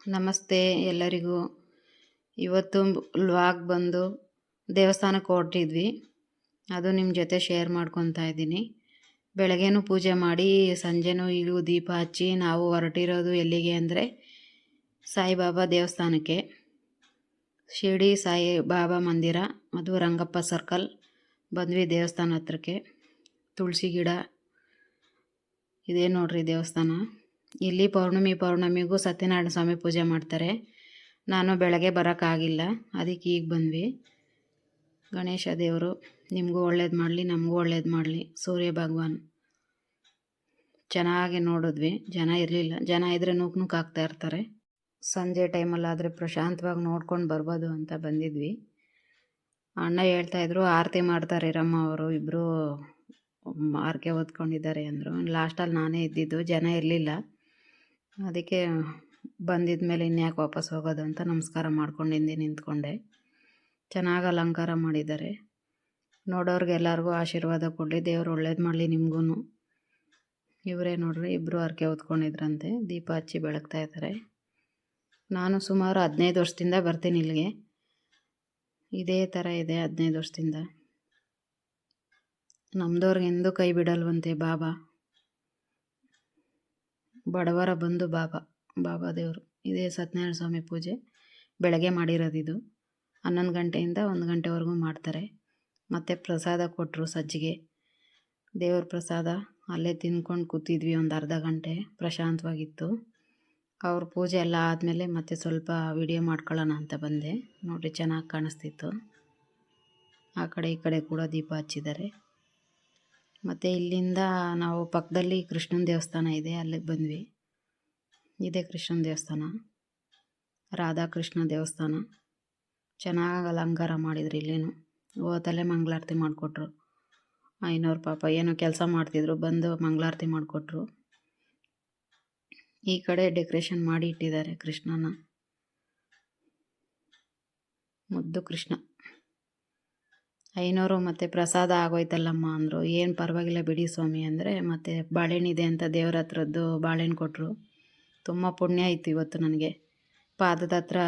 ನಮಸ್ತೆ ಎಲ್ಲರಿಗೂ. ಇವತ್ತು ವ್ಲಾಗ್ ಬಂದು ದೇವಸ್ಥಾನಕ್ಕೆ ಹೊರಟಿದ್ವಿ. ಅದು ನಿಮ್ಮ ಜೊತೆ ಶೇರ್ ಮಾಡ್ಕೊತಾ ಇದ್ದೀನಿ. ಬೆಳಗ್ಗೆನೂ ಪೂಜೆ ಮಾಡಿ ಸಂಜೆನೂ ಇಳು ದೀಪ ಹಚ್ಚಿ ನಾವು ಹೊರಟಿರೋದು ಎಲ್ಲಿಗೆ ಅಂದರೆ ಸಾಯಿಬಾಬಾ ದೇವಸ್ಥಾನಕ್ಕೆ. ಶಿರ್ಡಿ ಸಾಯಿಬಾಬಾ ಮಂದಿರ, ಅದು ರಂಗಪ್ಪ ಸರ್ಕಲ್ ಬಂದ್ವಿ ದೇವಸ್ಥಾನ ಹತ್ರಕ್ಕೆ. ತುಳಸಿ ಗಿಡ ಇದೇ ನೋಡ್ರಿ ದೇವಸ್ಥಾನ. ಇಲ್ಲಿ ಪೌರ್ಣಮಿಗೂ ಸತ್ಯನಾರಾಯಣ ಸ್ವಾಮಿ ಪೂಜೆ ಮಾಡ್ತಾರೆ. ನಾನು ಬೆಳಗ್ಗೆ ಬರೋಕ್ಕಾಗಿಲ್ಲ, ಅದಕ್ಕೆ ಈಗ ಬಂದ್ವಿ. ಗಣೇಶ ದೇವರು ನಿಮಗೂ ಒಳ್ಳೇದು ಮಾಡಲಿ, ನಮಗೂ ಒಳ್ಳೇದು ಮಾಡಲಿ. ಸೂರ್ಯ ಭಗವಾನ್ ಚೆನ್ನಾಗಿ ನೋಡಿದ್ವಿ. ಜನ ಇರಲಿಲ್ಲ, ಜನ ಇದ್ದರೆ ನೂಕು ಆಗ್ತಾ ಇರ್ತಾರೆ. ಸಂಜೆ ಟೈಮಲ್ಲಾದರೆ ಪ್ರಶಾಂತವಾಗಿ ನೋಡ್ಕೊಂಡು ಬರ್ಬೋದು ಅಂತ ಬಂದಿದ್ವಿ. ಅಣ್ಣ ಹೇಳ್ತಾಯಿದ್ರು ಆರತಿ ಮಾಡ್ತಾರೆ ರಮ್ಮ ಅವರು ಇಬ್ಬರು ಆರ್ಕೆ ಓದ್ಕೊಂಡಿದ್ದಾರೆ ಅಂದರು. ಲಾಸ್ಟಲ್ಲಿ ನಾನೇ ಇದ್ದಿದ್ದು, ಜನ ಇರಲಿಲ್ಲ. ಅದಕ್ಕೆ ಬಂದಿದ್ದ ಮೇಲೆ ಇನ್ಯಾಕೆ ವಾಪಸ್ ಹೋಗೋದು ಅಂತ ನಮಸ್ಕಾರ ಮಾಡ್ಕೊಂಡು ಹಿಂದೆ ನಿಂತ್ಕೊಂಡೆ. ಚೆನ್ನಾಗಿ ಅಲಂಕಾರ ಮಾಡಿದ್ದಾರೆ. ನೋಡೋರಿಗೆಲ್ಲರಿಗೂ ಆಶೀರ್ವಾದ ಕೊಡಲಿ, ದೇವ್ರು ಒಳ್ಳೇದು ಮಾಡಲಿ ನಿಮಗೂ. ಇವರೇ ನೋಡ್ರಿ, ಇಬ್ಬರು ಹರಕೆ ಹೊತ್ಕೊಂಡಿದ್ರಂತೆ, ದೀಪ ಹಚ್ಚಿ ಬೆಳಗ್ತಾ ಇದ್ದಾರೆ. ನಾನು ಸುಮಾರು 15 ವರ್ಷದಿಂದ ಬರ್ತೀನಿ ಇಲ್ಲಿಗೆ. ಇದೇ ಥರ ಇದೆ 15 ವರ್ಷದಿಂದ. ನಮ್ಮದವ್ರಿಗೆ ಎಂದೂ ಕೈ ಬಿಡಲ್ವಂತೆ ಬಾಬಾ. ಬಡವರ ಬಂಧು ಬಾಬಾ ದೇವರು. ಇದೇ ಸತ್ಯನಾರಾಯಣ ಸ್ವಾಮಿ ಪೂಜೆ ಬೆಳಗ್ಗೆ ಮಾಡಿರೋದಿದು. 11 ಗಂಟೆಯಿಂದ 1 ಗಂಟೆವರೆಗೂ ಮಾಡ್ತಾರೆ. ಮತ್ತು ಪ್ರಸಾದ ಕೊಟ್ಟರು, ಸಜ್ಜಿಗೆ ದೇವ್ರ ಪ್ರಸಾದ. ಅಲ್ಲೇ ತಿಂದ್ಕೊಂಡು ಕೂತಿದ್ವಿ ಒಂದು ಅರ್ಧ ಗಂಟೆ, ಪ್ರಶಾಂತವಾಗಿತ್ತು. ಅವ್ರ ಪೂಜೆ ಎಲ್ಲ ಆದಮೇಲೆ ಮತ್ತೆ ಸ್ವಲ್ಪ ವಿಡಿಯೋ ಮಾಡ್ಕೊಳ್ಳೋಣ ಅಂತ ಬಂದೆ. ನೋಡಿರಿ ಚೆನ್ನಾಗಿ ಕಾಣಿಸ್ತಿತ್ತು. ಆ ಕಡೆ ಈ ಕಡೆ ಕೂಡ ದೀಪ ಹಚ್ಚಿದ್ದಾರೆ. ಮತ್ತು ಇಲ್ಲಿಂದ ನಾವು ಪಕ್ಕದಲ್ಲಿ ಕೃಷ್ಣನ ದೇವಸ್ಥಾನ ಇದೆ, ಅಲ್ಲಿಗೆ ಬಂದ್ವಿ. ಇದೇ ಕೃಷ್ಣನ ದೇವಸ್ಥಾನ, ರಾಧಾಕೃಷ್ಣ ದೇವಸ್ಥಾನ. ಚೆನ್ನಾಗಿ ಅಲಂಕಾರ ಮಾಡಿದ್ರು. ಇಲ್ಲೇನು ಓತಲ್ಲೇ ಮಂಗಳಾರತಿ ಮಾಡಿಕೊಟ್ರು. ಐನೋರು ಪಾಪ ಏನೋ ಕೆಲಸ ಮಾಡ್ತಿದ್ರು, ಬಂದು ಮಂಗಳಾರತಿ ಮಾಡಿಕೊಟ್ರು. ಈ ಕಡೆ ಡೆಕೋರೇಷನ್ ಮಾಡಿ ಇಟ್ಟಿದ್ದಾರೆ ಕೃಷ್ಣನ, ಮುದ್ದು ಕೃಷ್ಣ. ಐನೋರು ಮತ್ತು ಪ್ರಸಾದ ಆಗೋಯ್ತಲ್ಲಮ್ಮ ಅಂದರು. ಏನು ಪರವಾಗಿಲ್ಲ ಬಿಡಿ ಸ್ವಾಮಿ ಅಂದರೆ, ಮತ್ತು ಬಾಳೆಹಣ್ಣಿದೆ ಅಂತ ದೇವ್ರ ಹತ್ರದ್ದು ಬಾಳೆಹಣ್ಣು ಕೊಟ್ಟರು. ತುಂಬ ಪುಣ್ಯ ಇತ್ತು ಇವತ್ತು ನನಗೆ. ಪಾದದ ಹತ್ರ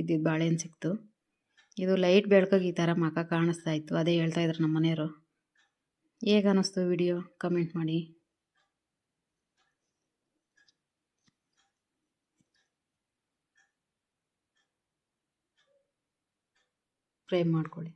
ಇದ್ದಿದ್ದು ಬಾಳೆಹಣ್ಣು ಸಿಕ್ತು. ಇದು ಲೈಟ್ ಬೆಳಕಿಗೆ ಈ ಥರ ಮುಖ ಕಾಣಿಸ್ತಾ ಇತ್ತು. ಅದೇ ಹೇಳ್ತಾಯಿದ್ರು ನಮ್ಮ ಮನೆಯವರು. ಹೇಗೆ ಅನ್ನಿಸ್ತು ವಿಡಿಯೋ ಕಮೆಂಟ್ ಮಾಡಿ. ಫ್ರೇಮ್ ಮಾಡ್ಕೊಳ್ಳಿ.